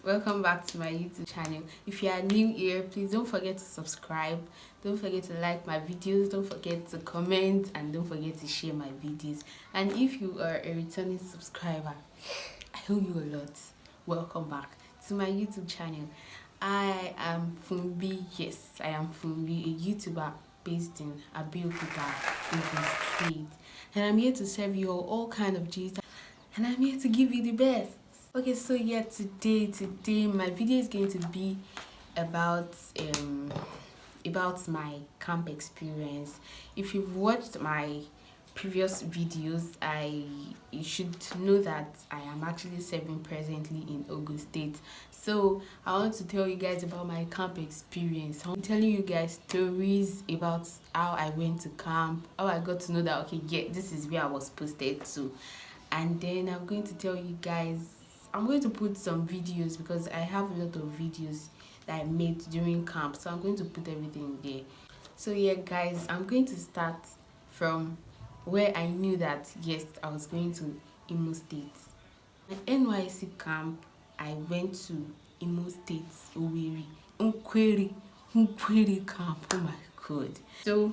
Welcome back to my YouTube channel. If you are new here, please don't forget to subscribe, don't forget to like my videos, don't forget to comment, and don't forget to share my videos. And if you are a returning subscriber, I owe you a lot. Welcome back to my YouTube channel. I am Fumbi. Yes, I am Fumbi, a YouTuber based in Abeokuta, Ogun State, and I'm here to serve you all kind of gist, and I'm here to give you the best. Okay, so yeah, today my video is going to be about my camp experience. If you've watched my previous videos, you should know that I am actually serving presently in Ogun State. So I want to tell you guys about my camp experience. I'm telling you guys stories about how I went to camp, how I got to know that okay, yeah, this is where I was posted to. And then I'm going to tell you guys, I'm going to put some videos because I have a lot of videos that I made during camp, so I'm going to put everything there. So yeah guys, I'm going to start from where I knew that yes, I was going to Imo State. At Nysc camp, I went to Imo State, Owerri, Nkweri camp. Oh my god. So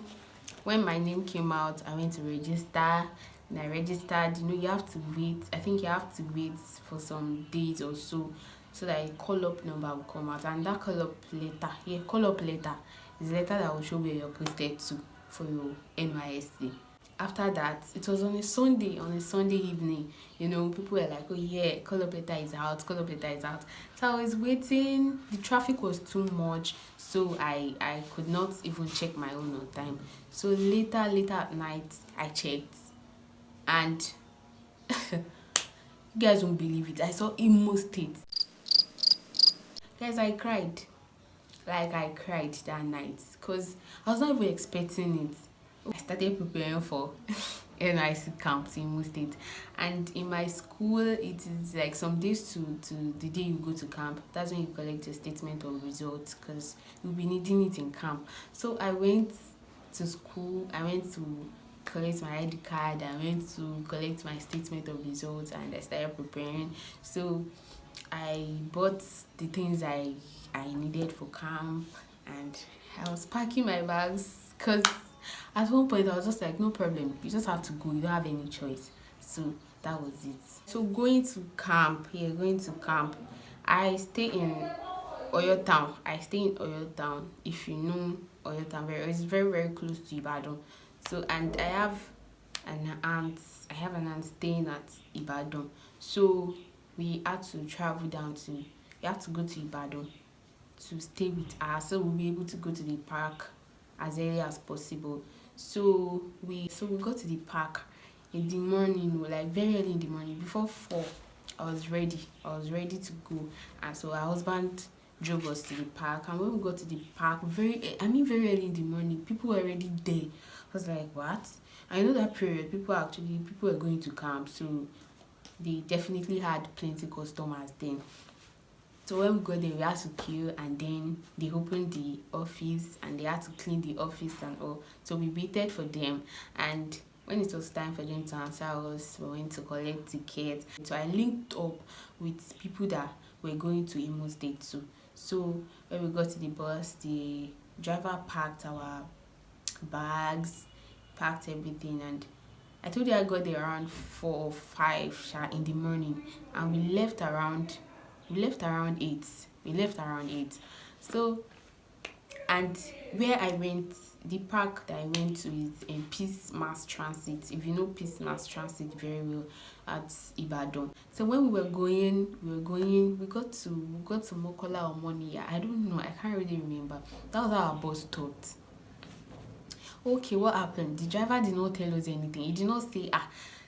when my name came out, I went to register. And I registered. You have to wait. I think you have to wait for some days or so that a call-up number will come out. And that call-up letter, call-up letter is a letter that will show where you're posted to for your Nysc. After that, it was on a Sunday evening. People were like, oh yeah, call-up letter is out, call-up letter is out. So I was waiting. The traffic was too much, so I could not even check my own on time. So later at night, I checked. And you guys won't believe it, I saw Imo State. Guys, I cried. Like, I cried that night because I was not even expecting it. I started preparing for Nysc camp in Imo State, and in my school it is like some days to the day you go to camp. That's when you collect a statement of results because you'll be needing it in camp. So I went to school, I went to collect my ID card, I went to collect my statement of results, and I started preparing. So I bought the things I needed for camp, and I was packing my bags because at one point I was just like, no problem, you just have to go, you don't have any choice. So that was it. So going to camp, I stay in Oyo Town. If you know Oyo Town, it's very very close to Ibadan. So, and I have an aunt staying at Ibadan. So we had to go to Ibadan to stay with her, so we'll be able to go to the park as early as possible. So we got to the park in the morning, like very early in the morning, before 4. I was ready to go, and so our husband drove us to the park. And when we got to the park, very early in the morning, people were already there. I was like, what? I know that period people were going to camp, so they definitely had plenty customers then. So when we got there, we had to queue, and then they opened the office and they had to clean the office and all. So we waited for them, and when it was time for them to answer us, we went to collect tickets. So I linked up with people that were going to Imo State too. So when we got to the bus, the driver packed our bags, packed everything, and I told you I got there around 4 or 5 in the morning, and we left around 8. So, and where I went, the park that I went to is in Peace Mass Transit. If you know Peace Mass Transit very well, at Ibadan. So when we got to Mokola or Monia. I don't know, I can't really remember. That was how our bus stopped. Okay, what happened? The driver did not tell us anything. He did not say,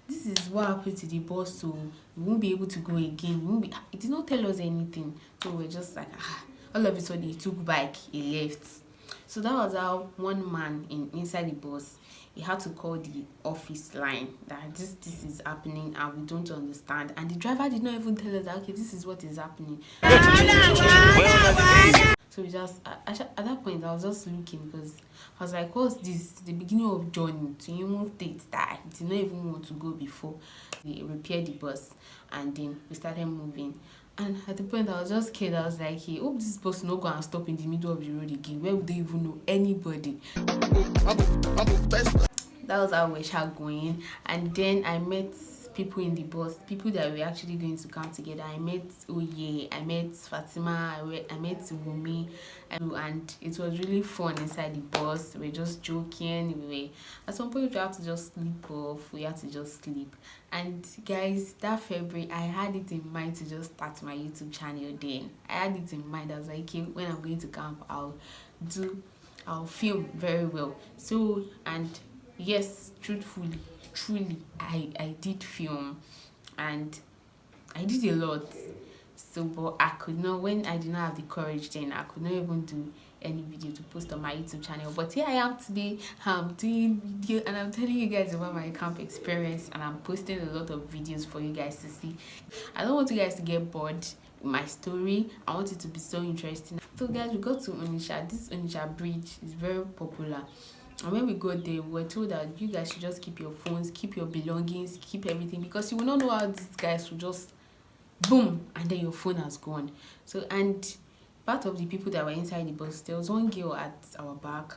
this is what happened to the bus, so we won't be able to go again. He did not tell us anything. So we're just like, all of a sudden he took bike, he left. So that was how one man inside the bus, he had to call the office line that this is happening and we don't understand. And the driver did not even tell us that, okay, this is what is happening. So we just, at that point, I was just looking because I was like, what's this? The beginning of journey to Imo State that I did not even want to go before. They repaired the bus, and then we started moving. And at the point I was just scared. I was like, hey, hope this bus no go and stop in the middle of the road again. Where would they even know anybody? That was how we were going. And then I met people in the bus, people that were actually going to come together. I met Oye, I met Fatima, I met Wumi, and it was really fun inside the bus. We were just joking. At some point we had to just sleep off. We had to just sleep. And guys, that February I had it in mind to just start my YouTube channel. Then I had it in mind. I was like, okay, when I'm going to camp, I'll film very well. So, and yes, truly, I did film, and I did a lot. So, but I could not, when I did not have the courage, then I could not even do any video to post on my YouTube channel. But here I am today. I'm doing video and I'm telling you guys about my camp experience, and I'm posting a lot of videos for you guys to see. I don't want you guys to get bored with my story. I want it to be so interesting. So guys, we got to Onitsha. This Onitsha bridge is very popular. And when we got there, we were told that you guys should just keep your phones, keep your belongings, keep everything, because you will not know how these guys will just boom and then your phone has gone. So, and part of the people that were inside the bus, there was one girl at our back.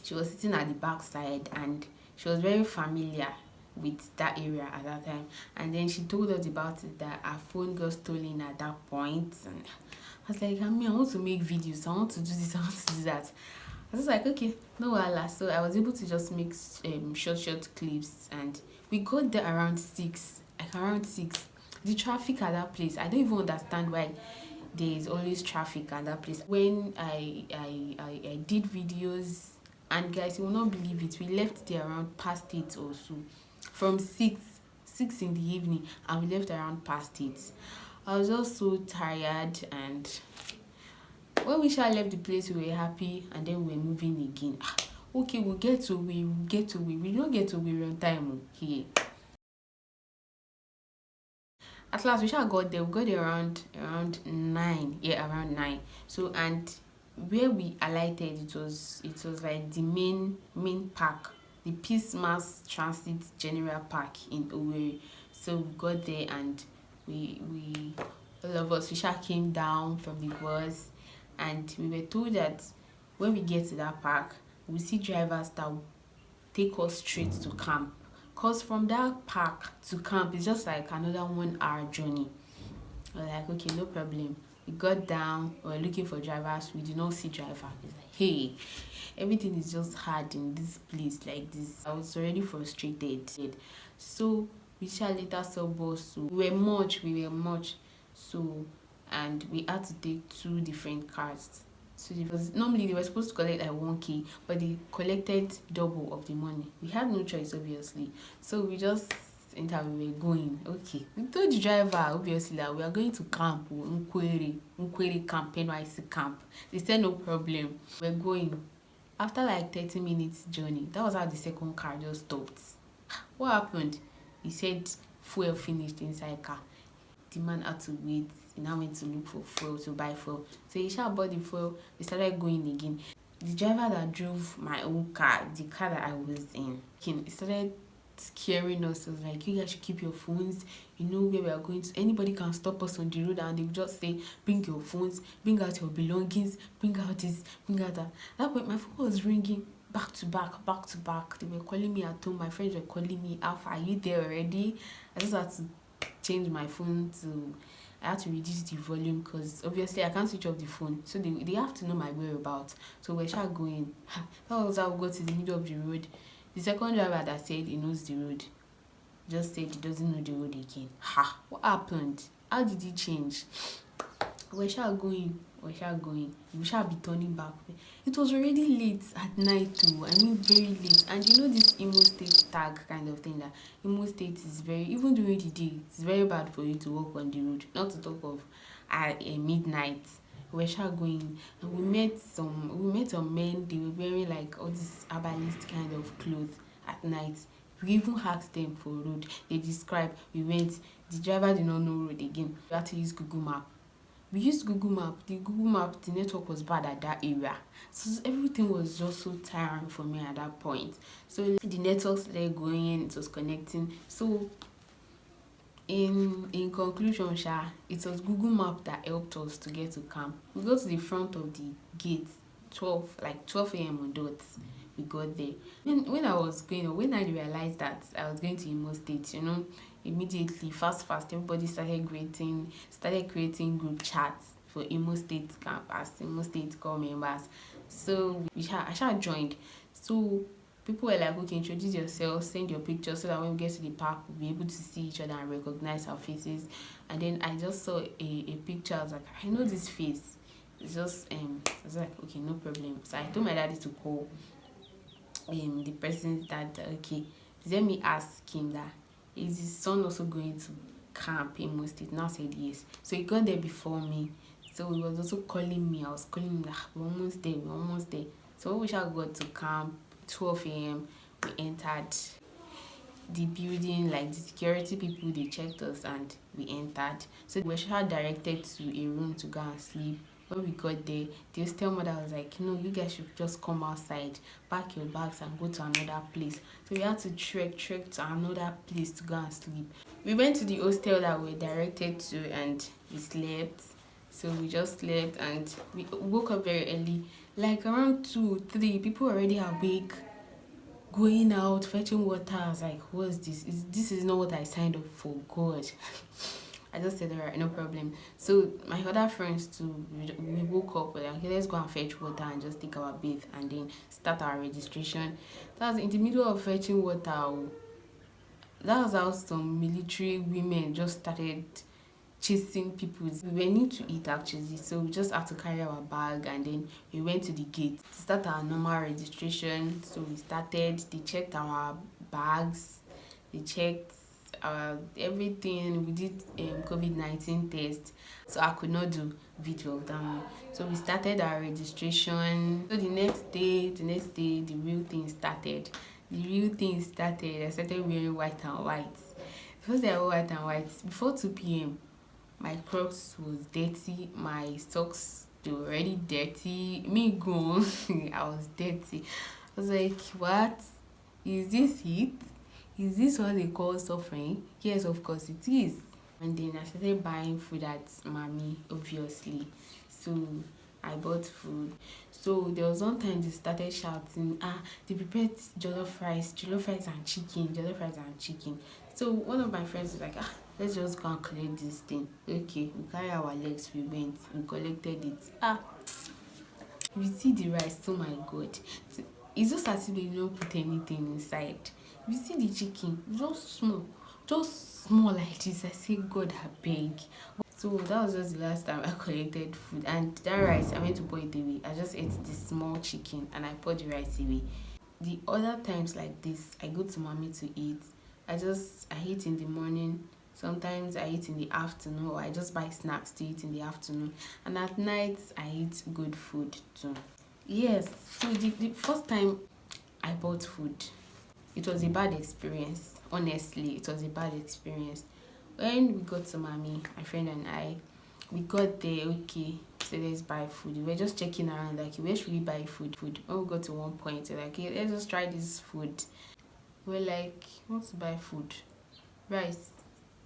She was sitting at the back side and she was very familiar with that area at that time. And then she told us about it, that her phone got stolen at that point. And I was like, I want to make videos, I want to do this, I want to do that. I was like, okay, no wala. So I was able to just make short clips, and we got there around 6. Like around 6. The traffic at that place, I don't even understand why there is always traffic at that place. When I did videos, and guys, you will not believe it, we left there around past 8 or so. From 6 in the evening, and we left around past 8. I was just so tired, and when we left the place, we were happy, and then we were moving again. Okay, we'll get to we don't get to we on time here. At last we got there. We got there around 9. Yeah, around 9. So, and where we alighted, it was like the main park, the Peace Mass Transit General Park in Owerri. So we got there, and we all of us came down from the bus. And we were told that when we get to that park, we see drivers that will take us straight to camp. Because from that park to camp is just like another 1 hour journey. We're like, okay, no problem. We got down, we were looking for drivers, we did not see driver. It's like, hey, everything is just hard in this place like this. I was already frustrated. So we later saw bus. So we were much. So, and we had to take 2 different cars. So because normally they were supposed to collect like 1K, but they collected double of the money. We had no choice, obviously. So we just we were going. Okay, we told the driver obviously that we are going to camp, Nkwere camp, Nysc camp. They said no problem. We're going. After like 30 minutes journey, that was how the second car just stopped. What happened? He said fuel finished inside car. The man had to wait. He now went to look for fuel, to buy fuel. So he bought the fuel. We started going again. The driver that drove my own car, the car that I was in, he started scaring us. He was like, you guys should keep your phones. You know where we are going to. Anybody can stop us on the road, and they just say, bring your phones, bring out your belongings, bring out this, bring out that. At that point, my phone was ringing back to back. They were calling me at home. My friends were calling me, Alpha, are you there already? I just had to change my phone to, I had to reduce the volume, because obviously I can't switch off the phone, so they have to know my whereabouts. So we're going. That was how we got to the middle of the road. The second driver that said he knows the road just said he doesn't know the road again. What happened? How did he change? We're going. We shall be turning back. It was already late at night too. I mean, very late. And you know this Imo State tag kind of thing, that Imo State is very, even during the day, it's very bad for you to walk on the road. Not to talk of at midnight. We're going, and we met some men. They were wearing like all this herbalist kind of clothes at night. We even asked them for road. They described. We went. The driver did not know road again. We had to use Google Map. We used Google Map. The network was bad at that area. So everything was just so tiring for me at that point. So the network started going, it was connecting. So In conclusion, it was Google Map that helped us to get to camp. We got to the front of the gate 12 a.m. on dots. We got there. When I was going, or when I realized that I was going to Imo State, immediately fast everybody started creating group chats for Imo State camp as Imo State core members. So I joined. So people were like, okay, introduce yourself, send your picture so that when we get to the park, we'll be able to see each other and recognize our faces. And then I just saw a picture. I was like, I know this face. It's just I was like, okay, no problem. So I told my daddy to call the person that, okay, let me ask him that, is his son also going to camp in Imo State? Now said yes. So he got there before me. So he was also calling me. I was calling him that we're almost there. So when we shall got to camp 12 a.m. we entered the building, like the security people, they checked us and we entered. So we were directed to a room to go and sleep. When we got there, the hostel mother was like, no, you guys should just come outside, pack your bags and go to another place. So we had to trek to another place to go and sleep. We went to the hostel that we were directed to and we slept. So we just slept and we woke up very early. Like around 2, 3, people already awake, going out, fetching water. I was like, what's this? This is not what I signed up for, God. I just said, all right, no problem. So my other friends too, we woke up, we're like, okay, let's go and fetch water and just take our bath and then start our registration. That was in the middle of fetching water. That was how some military women just started chasing people. We were new to it actually, so we just had to carry our bag and then we went to the gate to start our normal registration. So we started, they checked our bags, they checked everything. We did COVID-19 test, so I could not do video of that one. So we started our registration. So the next day the real thing started. I started wearing white and white. Because they were white and white, before 2 p.m. my Crocs was dirty, my socks, they were already dirty. Me gone, I was dirty. I was like, what? Is this heat? Is this what they call suffering? Yes, of course it is. And then I started buying food at mommy, obviously. So I bought food. So there was one time they started shouting, they prepared jollof rice and chicken. So one of my friends was like, let's just go and collect this thing. Okay, we carry our legs, we went, we collected it. You see the rice, oh my God. So, it's just as if they don't put anything inside. You see the chicken, just small like this. I say, God, I beg. So that was just the last time I collected food. And that rice, I went to pour it away. I just ate the small chicken and I poured the rice away. The other times like this, I go to mommy to eat. I eat in the morning. Sometimes I eat in the afternoon, or I just buy snacks to eat in the afternoon. And at night, I eat good food too. Yes, so the first time I bought food, it was a bad experience. Honestly, it was a bad experience. When we got to mommy, my friend and I, we got there, okay, so let's buy food. We were just checking around, like, where should we buy food? When we got to one point, we're like, okay, let's just try this food. We're like, want to buy food? Rice,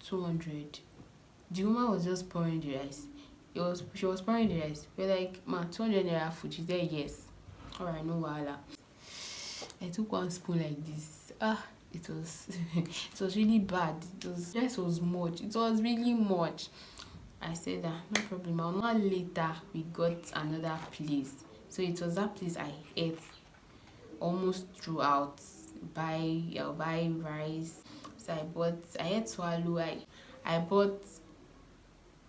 200. The woman was just pouring the rice. She was pouring the rice. We're like, ma, 200 naira food. She said yes. Alright, no wahala. I took one spoon like this. It was it was really bad. Rice was much. It was really much. I said that no problem. I'll not later we got another place. So it was that place I ate almost throughout. I'll buy rice. So I ate swallow. I bought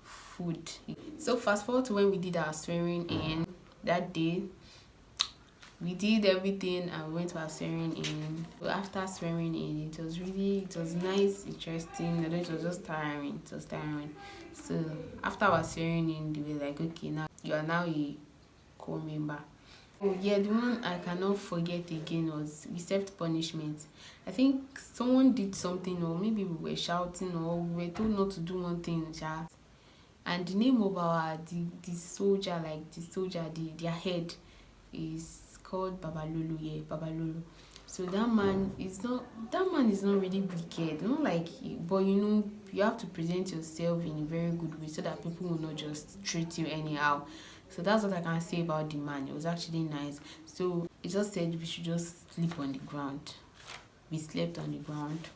food. So fast forward to when we did our swearing in that day. We did everything and we went to our swearing in. So after swearing in, it was nice, interesting. Although it was just tiring. So after our swearing in, they were like, okay, now you are now a co-member. Oh yeah, the one I cannot forget again was we served punishment. I think someone did something, or maybe we were shouting, or we were told not to do one thing, and the name of the soldier, their head is called Babalulu. So So that man is not really wicked, not like, but you have to present yourself in a very good way so that people will not just treat you anyhow. So that's what I can say about the man. It was actually nice. So he just said we should just sleep on the ground. We slept on the ground.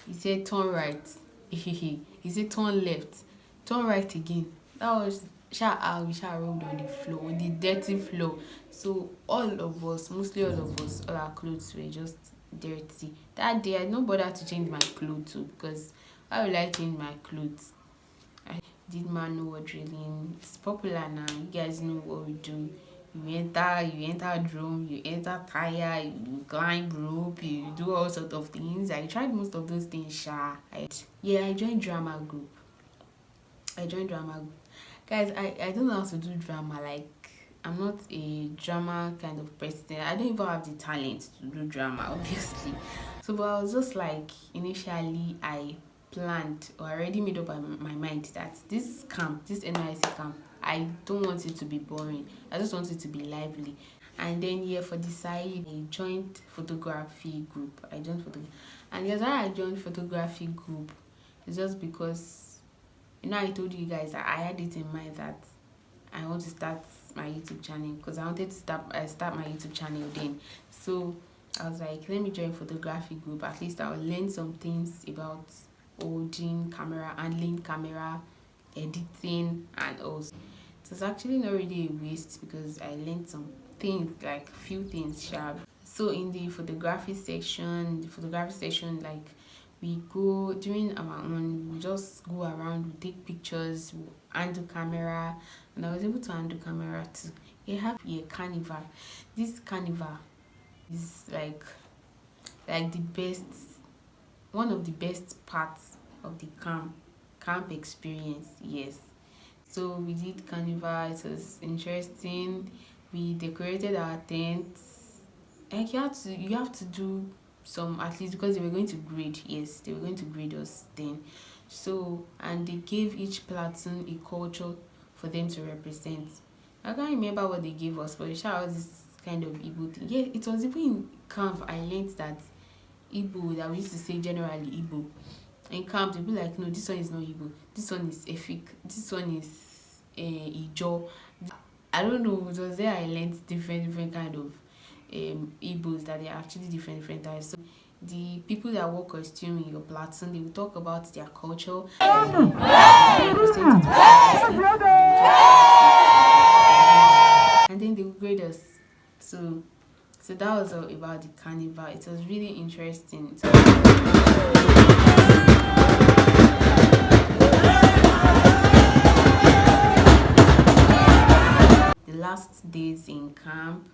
He said turn right. He said turn left. Turn right again. That was we sha rolled on the floor, on the dirty floor. So all of us, mostly all of us, all our clothes were just dirty. That day I did not bother to change my clothes too, because why would I change my clothes? I did man know what drilling. It's popular now. You guys know what we do. You enter drum, you enter tire, you climb rope, you do all sort of things. I tried most of those things, sha. I joined drama group. Guys, I don't know how to do drama. Like, I'm not a drama kind of person. I don't even have the talent to do drama, obviously. So, but I was just like, initially, I planned or already made up my mind that this camp, this Nysc camp, I don't want it to be boring. I just want it to be lively. And then, yeah, for the side, I joined photography group. And the other I joined photography group is just because, I told you guys that I had it in mind that I want to start my YouTube channel, because I wanted to start my YouTube channel then. So I was like, let me join photography group. At least I'll learn some things about holding camera, handling camera, editing, and also it was actually not really a waste because I learned some things, like few things sharp. So in the photography section, like, we go during our own, we just go around, we take pictures, we handle camera, and I was able to handle camera too. We have a carnival. This carnival is like the best, one of the best parts of the camp experience. Yes. So we did carnival. It was interesting. We decorated our tents. Like, you have to do some, at least, because they were going to grade. Yes, they were going to grade us then. So, and they gave each platoon a culture for them to represent. I can't remember what they gave us, but it was this kind of Igbo thing. Yeah, it was even in camp I learned that Igbo, that we used to say generally Igbo. In camp, they'll be like, no, this one is not Igbo. This one is Efik. This one is Ijo. I don't know. It was there I learned different kind of Igbos, that they are actually different types. So the people that wear costume in your platoon, they will talk about their culture, and then they will grade us. So that was all about the carnival. It was really interesting. The last days in camp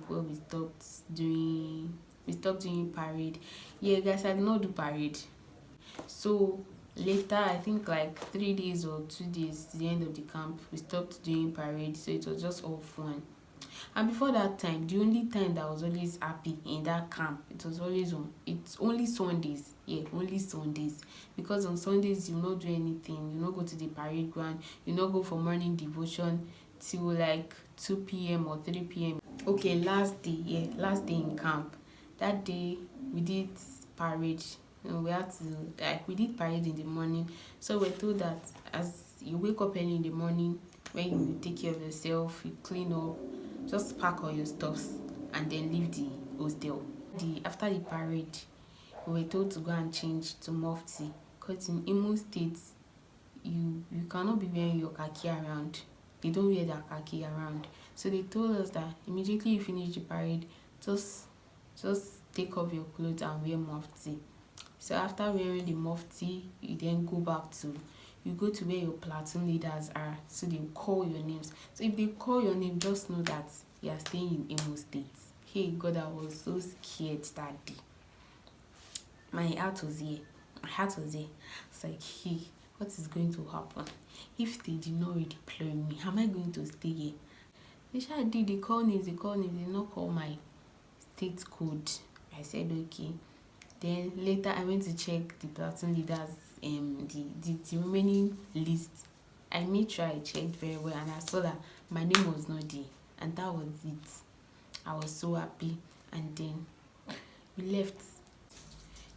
where we stopped doing parade. Yeah, guys, I did not do parade. So later, I think like 3 days or 2 days to the end of the camp, we stopped doing parade. So it was just all fun. And before that time, the only time that I was always happy in that camp, it's only Sundays. Yeah, only Sundays. Because on Sundays, you not do anything. You not go to the parade ground. You not go for morning devotion till like 2 p.m. or 3 p.m. Okay, last day in camp. That day, we did parade. We had to, we did parade in the morning. So we're told that as you wake up early in the morning, when you take care of yourself, you clean up, just pack all your stuffs and then leave the hostel. After the parade, we were told to go and change to mufti, because in Imo State, you cannot be wearing your khaki around. They don't wear their khaki around. So they told us that immediately you finish the parade, just take off your clothes and wear mufti. So after wearing the mufti, you then go to where your platoon leaders are. So they call your names. So if they call your name, just know that you are staying in Imo State. Hey God, I was so scared that day. My heart was here. It's like, hey, what is going to happen? If they did not redeploy me, am I going to stay here? They call names, they did not call my state code. I said okay. Then later I went to check the platoon leaders, the remaining list. I made sure I checked very well, and I saw that my name was not there, and that was it. I was so happy. And then we left.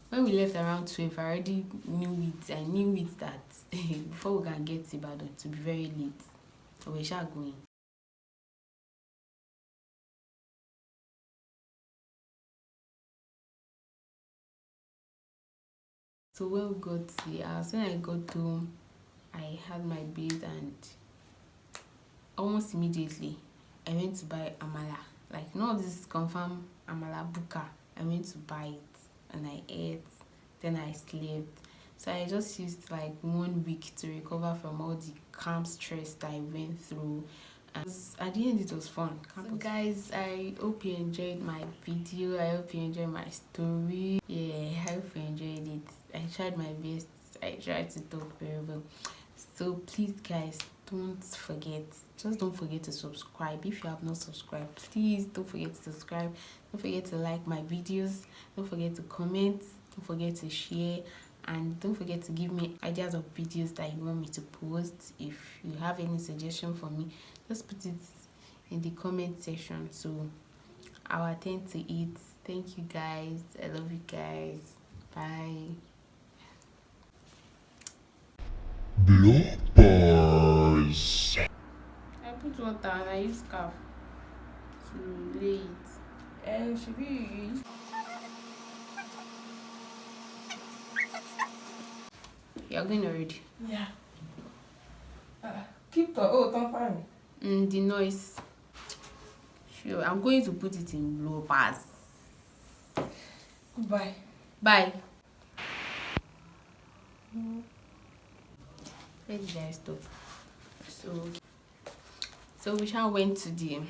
When we left around 12, I already knew it. I knew it that before we can get to Ibadan, to be very late. So we shall going. So when we got to the house, when I got home, I had my bath, and almost immediately I went to buy amala. Like, not this confirm amala buka. I went to buy it and I ate. Then I slept. So I just used like 1 week to recover from all the calm stress that I went through. And at the end, it was fun. So guys, I hope you enjoyed my video. I hope you enjoyed my story. Yeah, I hope you enjoyed it. I tried my best. I tried to talk very well. So please guys, don't forget, just don't forget to subscribe. If you have not subscribed, please don't forget to subscribe. Don't forget to like my videos. Don't forget to comment. Don't forget to share. And don't forget to give me ideas of videos that you want me to post. If you have any suggestion for me, just put it in the comment section, so I'll attend to it. Thank you guys. I love you guys. Bye. Bloopers. I put water and I use scarf to lay it. And should be. You're going already? Yeah. Keep the don't find me. The noise. Sure, I'm going to put it in bloopers. Goodbye. Bye. Where did I stop? So we shall went to the